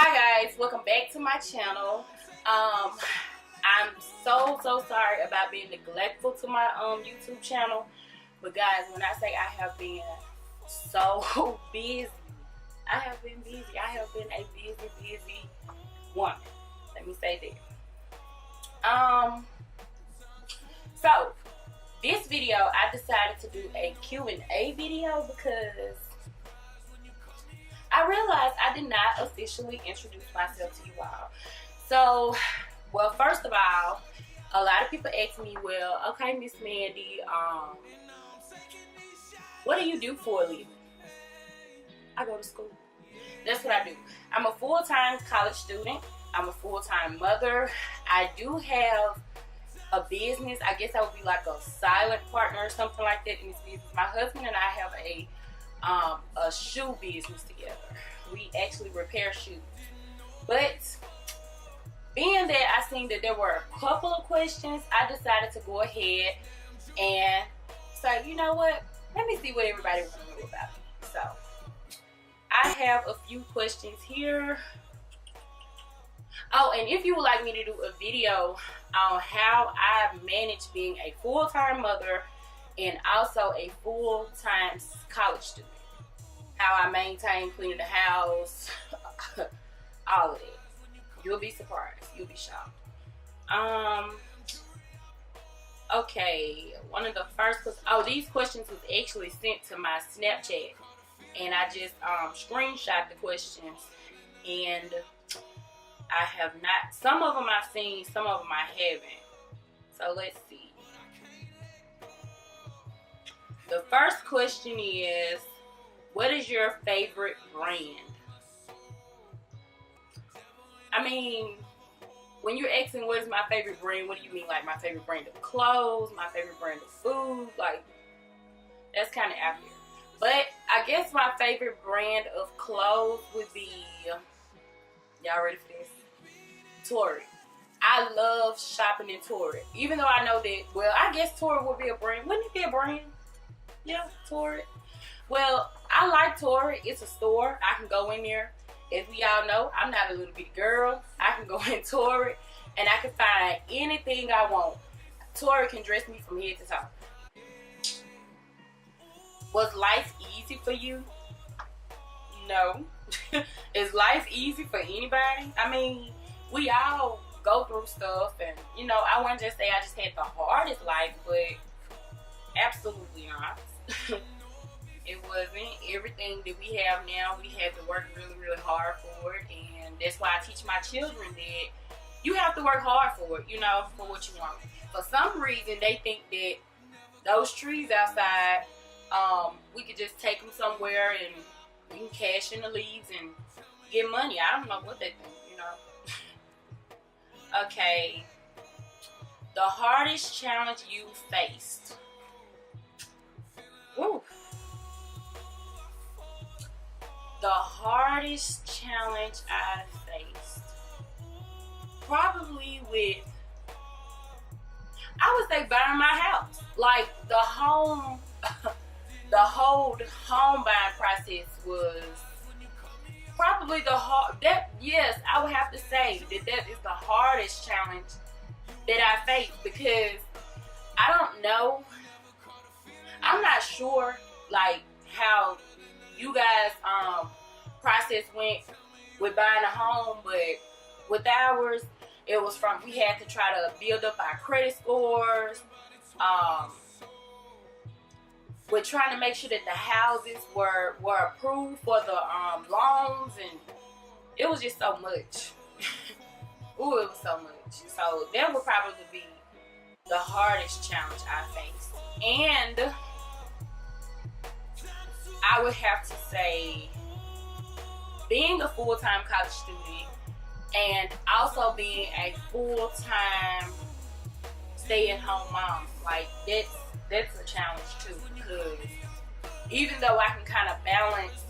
Hi guys, welcome back to my channel. I'm so sorry about being neglectful to my YouTube channel, but guys, when I say I have been so busy, I have been a busy woman. Let me say that. So this video I decided to do a Q&A video because I realized I did not officially introduce myself to you all. So, well, first of all, a lot of people ask me, well, okay, Ms.Mandy, what do you do for a living? I go to school. That's what I do. I'm a full-time college student. I'm a full-time mother. I do have a business. I guess I would be like a silent partner or something like that in this business. My husband and I have a shoe business together. We actually repair shoes. But being that I seen that there were a couple of questions, I decided to go ahead and say, you know what? Let me see what everybody wants to know about me. So I have a few questions here. Oh, and if you would like me to do a video on how I manage being a full-time mother and also a full-time college student, how I maintain cleaning the house, all of it. You'll be surprised. You'll be shocked. Okay, one of the first questions. Oh, these questions was actually sent to my Snapchat, and I just screenshot the questions, and I have not. Some of them I've seen, some of them I haven't. So let's see. The first question is, what is your favorite brand? I mean, when you're asking what is my favorite brand, what do you mean? Like my favorite brand of clothes, my favorite brand of food? Like, that's kind of out there. But I guess my favorite brand of clothes would be, y'all ready for this? Torrid. I love shopping in Torrid. Even though I know that, well, I guess Torrid would be a brand. Wouldn't it be a brand? Yeah, Torrid. Well, I like Torrid. It's a store. I can go in there. As we all know, I'm not a little bitty girl. I can go in Torrid and I can find anything I want. Torrid can dress me from head to toe. Was life easy for you? No. Is life easy for anybody? I mean, we all go through stuff, and you know, I wouldn't just say I just had the hardest life, but absolutely not. It wasn't. Everything that we have now, we had to work really hard for it, and that's why I teach my children that you have to work hard for it, you know, for what you want. For some reason, they think that those trees outside, we could just take them somewhere and we can cash in the leaves and get money. I don't know what they think, you know. Okay. The hardest challenge you faced. Woo. The hardest challenge I faced, probably with, I would say buying my house. Like the whole home buying process was probably yes, I would have to say that is the hardest challenge that I faced, because I don't know, I'm not sure like how you guys process went with buying a home, but with ours, it was from, we had to try to build up our credit scores, we're trying to make sure that the houses were approved for the loans, and it was just so much. Ooh, it was so much. So that would probably be the hardest challenge I faced. And I would have to say being a full-time college student and also being a full-time stay-at-home mom, like that's a challenge too, because even though I can kind of balance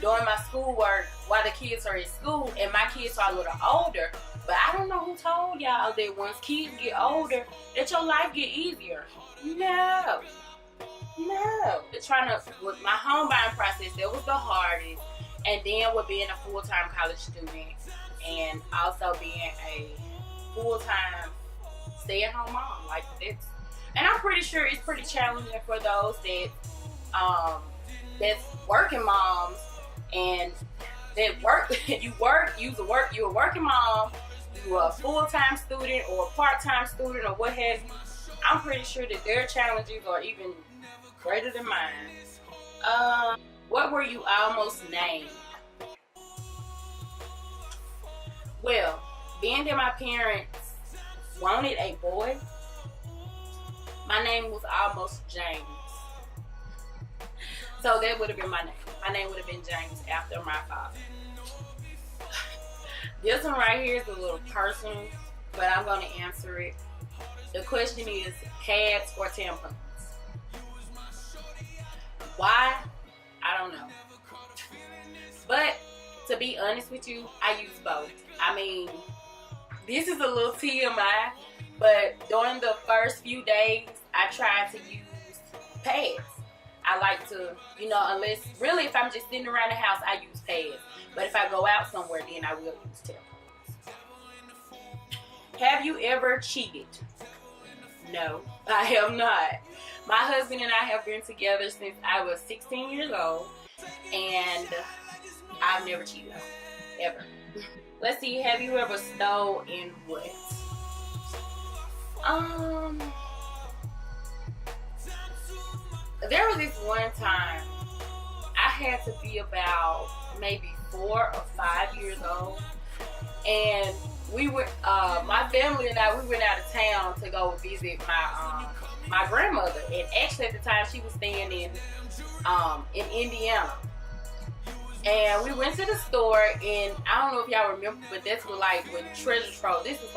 doing my schoolwork while the kids are at school, and my kids are a little older, but I don't know who told y'all that once kids get older that your life get easier. No. Trying to, with my home buying process, that was the hardest. And then with being a full-time college student and also being a full-time stay-at-home mom, like this. And I'm pretty sure it's pretty challenging for those that that's working moms and that work. You're a working mom, you're a full-time student or a part-time student or what have you. I'm pretty sure that their challenges are even greater than mine. What were you almost named? Well, being that my parents wanted a boy, my name was almost James. So that would have been my name. My name would have been James after my father. This one right here is a little personal, but I'm going to answer it. The question is pads or tampons? Why? I don't know. But to be honest with you, I use both. I mean, this is a little TMI, but during the first few days, I tried to use pads. I like to, unless, really if I'm just sitting around the house, I use pads. But if I go out somewhere, then I will use tampons. Have you ever cheated? No, I have not. My husband and I have been together since I was 16 years old, and I've never cheated, ever. Let's see, have you ever stole and what? There was this one time, I had to be about maybe 4 or 5 years old, and we were, my family and I, we went out of town to go visit my grandmother, and actually at the time she was staying in Indiana. And we went to the store, and I don't know if y'all remember, but that's what, like, with Treasure Trove. This was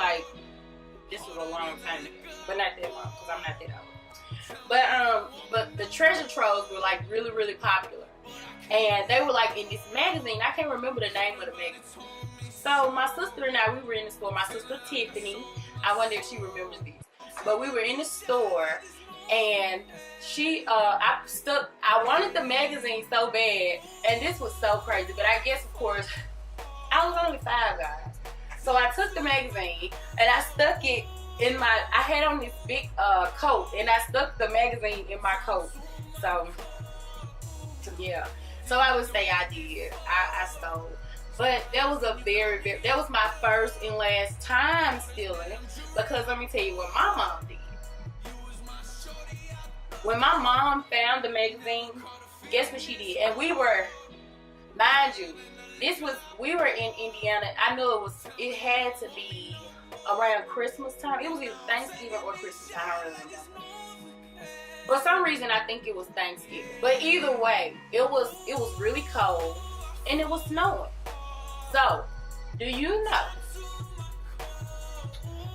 a long time ago, but not that long, because I'm not that old. But the Treasure Troves were, like, really, really popular. And they were, like, in this magazine. I can't remember the name of the magazine. So my sister and I, we were in the store. My sister Tiffany, I wonder if she remembers these. But we were in the store, and I wanted the magazine so bad, and this was so crazy, but I guess, of course, I was only 5, guys. So I took the magazine, and I stuck it in I had on this big coat, and I stuck the magazine in my coat. So, yeah. So I would say I did. I stole. But that was that was my first and last time stealing, because let me tell you what my mom did. When my mom found the magazine, guess what she did? And we were, mind you, we were in Indiana. I know it had to be around Christmas time. It was either Thanksgiving or Christmas time. I don't really remember. For some reason, I think it was Thanksgiving. But either way, it was really cold and it was snowing. So, do you know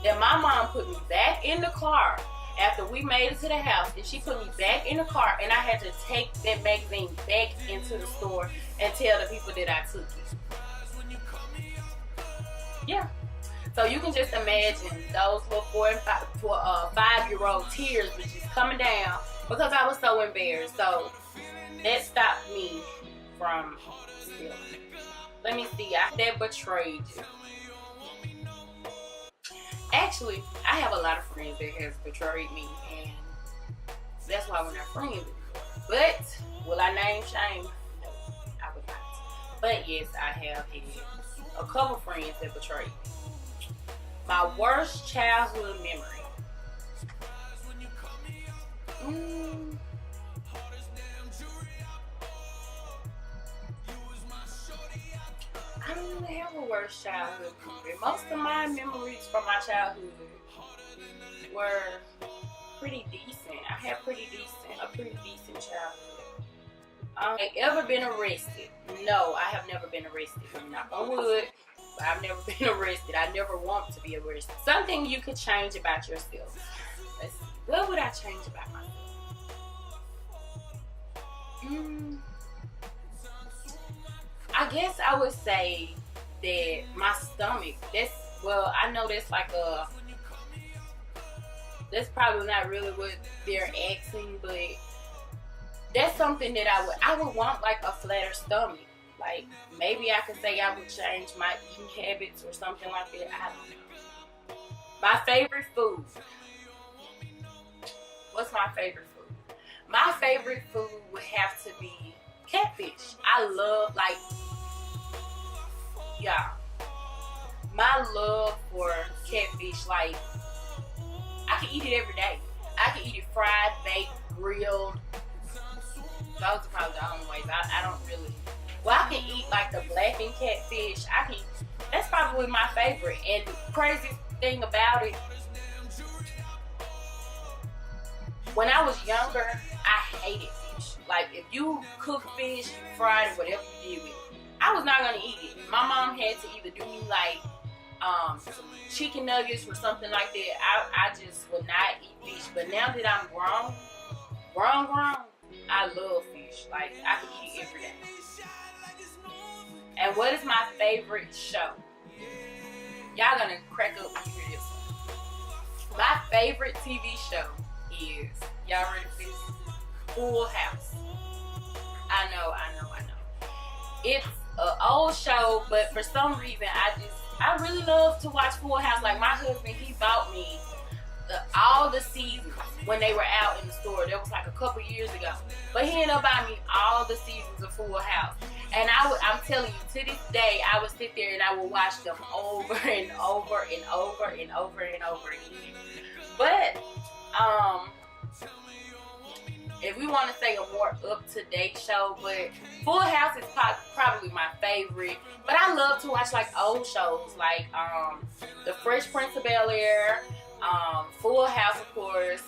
that my mom put me back in the car after we made it to the house, and she put me back in the car, and I had to take that magazine back into the store and tell the people that I took it. Yeah. So you can just imagine those little 5-year-old tears were just coming down because I was so embarrassed. So that stopped me from stealing. Let me see. That betrayed you. Actually, I have a lot of friends that has betrayed me, and that's why we're not friends anymore. But will I name shame? No, I would not. But yes, I have had a couple friends that betrayed me. My worst childhood memory. I don't really have a worst childhood memory. Most of my memories from my childhood were pretty decent. I had a pretty decent childhood. Have I ever been arrested? No, I have never been arrested. Knock on wood. But I've never been arrested. I never want to be arrested. Something you could change about yourself. Let's see. What would I change about myself? I guess I would say that my stomach, I know that's that's probably not really what they're asking, but that's something that I would want, like a flatter stomach. Like, maybe I could say I would change my eating habits or something like that. I don't know. My favorite food. What's my favorite food? My favorite food would have to be catfish. I love, like, yeah. My love for catfish, like, I can eat it every day. I can eat it fried, baked, grilled. Those are probably the only ways. I don't really. Well, I can eat like the blackened catfish. That's probably my favorite. And the crazy thing about it, when I was younger, I hated fish. Like, if you cook fish, you fried it, whatever you did with it, I was not gonna eat it. My mom had to either do me like some chicken nuggets or something like that. I just would not eat fish. But now that I'm grown, I love fish. Like, I can eat it every day. And what is my favorite show? Y'all gonna crack up when you hear this. My favorite TV show is, y'all ready for this? Full House. I know. It's an old show, but for some reason, I really love to watch Full House. Like, my husband, he bought me all the seasons when they were out in the store. That was like a couple years ago. But he ended up buying me all the seasons of Full House. And I'm telling you, to this day, I would sit there and I would watch them over and over and over and over and over again. But, if we want to say a more up-to-date show, but Full House is probably my favorite. But I love to watch like old shows, like The Fresh Prince of Bel-Air, Full House, of course,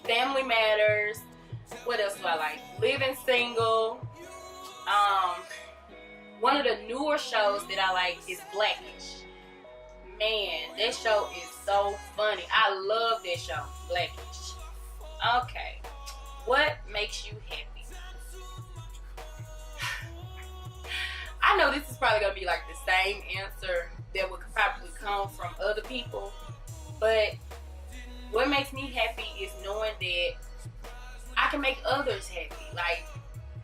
Family Matters. What else do I like? Living Single. One of the newer shows that I like is Blackish. Man, that show is so funny. I love that show, Blackish. Okay. What makes you happy? I know this is probably going to be like the same answer that would probably come from other people, but what makes me happy is knowing that I can make others happy. Like,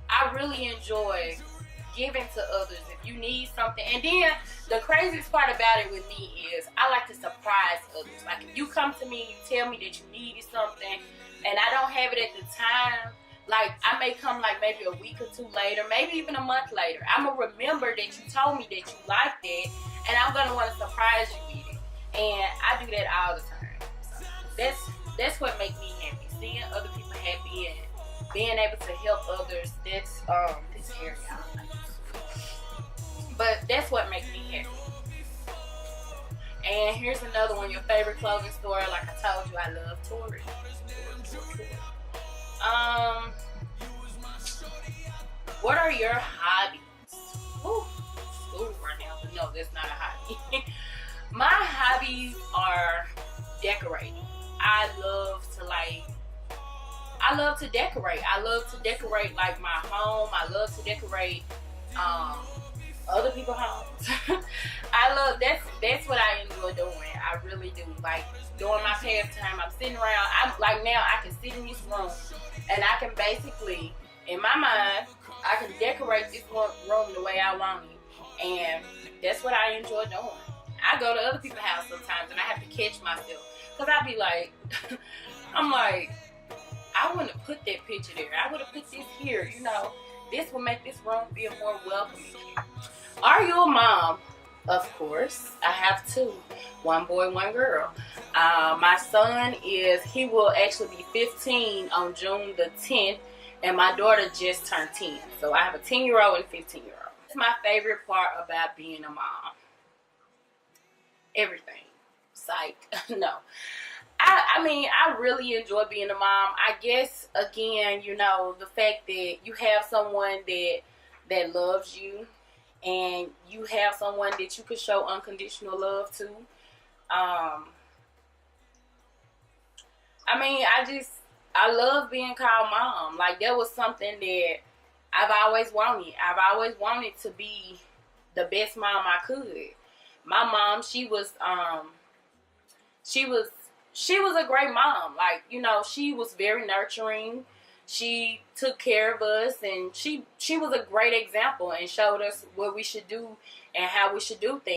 I really enjoy giving to others if you need something. And then the craziest part about it with me is I like to surprise others. Like, if you come to me, you tell me that you needed something, and I don't have it at the time, like, I may come like maybe a week or two later, maybe even a month later. I'm going to remember that you told me that you liked it, and I'm going to want to surprise you with it. And I do that all the time. So that's what makes me happy. Seeing other people happy and being able to help others. That's this hair, y'all. But that's what makes me happy. And here's another one, your favorite clothing store. Like I told you, I love Tory. What are your hobbies? Ooh, right now. But no, that's not a hobby. My hobbies are decorating. I love to decorate. I love to decorate like my home. I love to decorate other people's homes. That's what I enjoy doing. I really do. Like, during my pastime, I'm sitting around. I'm like, now I can sit in this room and I can basically, in my mind, I can decorate this room the way I want it. And that's what I enjoy doing. I go to other people's house sometimes and I have to catch myself. Because I be like, I'm like, I wouldn't have put that picture there. I would have put this here, you know. This will make this room feel more welcoming. Are you a mom? Of course. I have two. One boy, one girl. My son he will actually be 15 on June the 10th. And my daughter just turned 10. So I have a 10-year-old and a 15-year-old. It's my favorite part about being a mom. Everything. Psych. No. I mean, I really enjoy being a mom. I guess, again, you know, the fact that you have someone that loves you and you have someone that you can show unconditional love to. I mean, I love being called mom. Like, that was something that I've always wanted. I've always wanted to be the best mom I could. My mom, she was a great mom. Like, you know, she was very nurturing. She took care of us, and she was a great example and showed us what we should do and how we should do things.